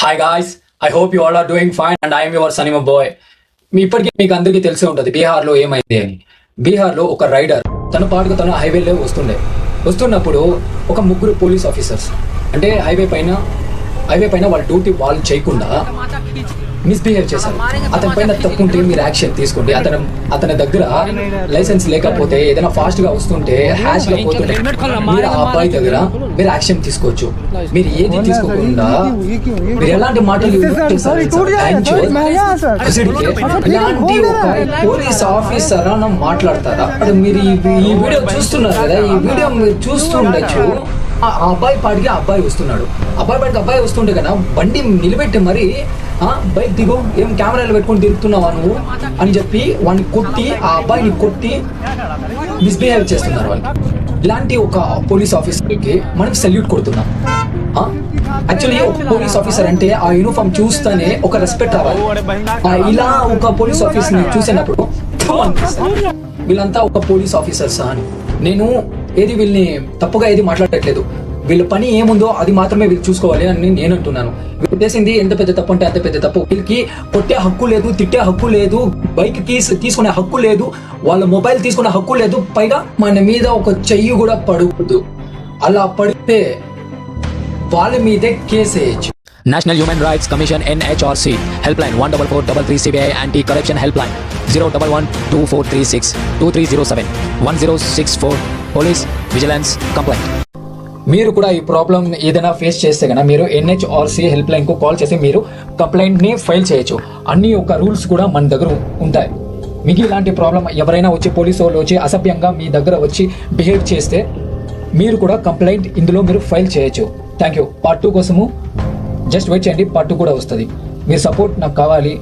Hi guys, I hope you all are doing fine and I'm your cinema boy. ఇప్పటికీ మీకు అందరికీ తెలిసే ఉంటుంది బీహార్లో ఏమైంది అని. బీహార్లో ఒక రైడర్ తన పాటుగా తన హైవేలో వస్తున్నప్పుడు ఒక ముగ్గురు పోలీస్ ఆఫీసర్స్ అంటే హైవే పైన వాళ్ళ డ్యూటీ వాళ్ళు చేయకుండా మిస్బిహేవ్ చేశారు. అతని పైన తప్పు ఉంటే మీరు యాక్షన్ తీసుకోండి. అతని దగ్గర లైసెన్స్ లేకపోతే ఏదైనా ఫాస్ట్ గా వస్తుంటే హ్యాష్ గా పోతుంటే మీరు ఆ అబ్బాయి దగ్గర మీరు యాక్షన్ తీసుకోవచ్చు. మీరు ఏది తీసుకోకుండా మీరు ఎలాంటి మాటలు ఇలాంటి ఒక పోలీస్ ఆఫీసర్ అన్న మాట్లాడతారా? మీరు ఈ వీడియో చూస్తున్నారు కదా, ఈ వీడియో మీరు చూస్తుండొచ్చు. ఆ అబ్బాయి పాటికి అబ్బాయి వస్తుండే కదా బండి నిలబెట్టి మరి బైక్ దిగు, ఏం కెమెరాలు పెట్టుకొని తిరుగుతున్నావా నువ్వు అని చెప్పి వాడిని కొట్టి ఆ అబ్బాయిని కొట్టి మిస్బిహేవ్ చేస్తున్నారు వాళ్ళు. ఇలాంటి ఒక పోలీస్ ఆఫీసర్కి మనం సెల్యూట్ కొడుతున్నాం. యాక్చువల్లీ ఒక పోలీస్ ఆఫీసర్ అంటే ఆ యూనిఫామ్ చూస్తేనే ఒక రెస్పెక్ట్ రావాలి. ఇలా ఒక పోలీస్ ఆఫీసర్ ని చూసినప్పుడు వీళ్ళంతా ఒక పోలీస్ ఆఫీసర్స్ అని. నేను వీళ్ళని తప్పుగా ఏది మాట్లాడట్లేదు. వీళ్ళ పని ఏముందో అది మాత్రమే వీళ్ళు చూసుకోవాలి అని నేను అంటున్నాను. వీళ్ళు చేసింది ఎంత పెద్ద తప్పు అంటే అంత పెద్ద తప్పు. వీళ్ళకి కొట్టే హక్కు లేదు, తిట్టే హక్కు లేదు, బైక్ కీస్ తీసుకునే హక్కు లేదు, వాళ్ళ మొబైల్ తీసుకునే హక్కు లేదు. పైగా మన మీద ఒక చెయ్యి కూడా పడకూడదు. అలా పడితే వాళ్ళ మీదే కేసు వేయచ్చు. National Human Rights Commission NHRC helpline 14433 CBI anti-corruption helpline 01124362307 1064 police vigilance complaint. మీరు కూడా ఈ ప్రాబ్లం ఏదైనా ఫేస్ చేస్తే కనుక మీరు NHRC హెల్ప్ లైన్ కు కాల్ చేసి మీరు కంప్లైంట్ ని ఫైల్ చేయొచ్చు. అన్ని ఒక రూల్స్ కూడా మన దగ్గర ఉంటాయి. మీకు ఇలాంటి ప్రాబ్లం ఎవరైనా వచ్చి పోలీసు వాళ్ళు వచ్చి అసభ్యంగా మీ దగ్గర వచ్చి బిహేవ్ చేస్తే మీరు కూడా కంప్లైంట్ ఇందులో మీరు ఫైల్ చేయొచ్చు. Thank you. పార్ట్ 2 కోసము జస్ట్ వెయిట్ చేయండి, పార్ట్ 2 కూడా వస్తుంది. మీ సపోర్ట్ నాకు కావాలి.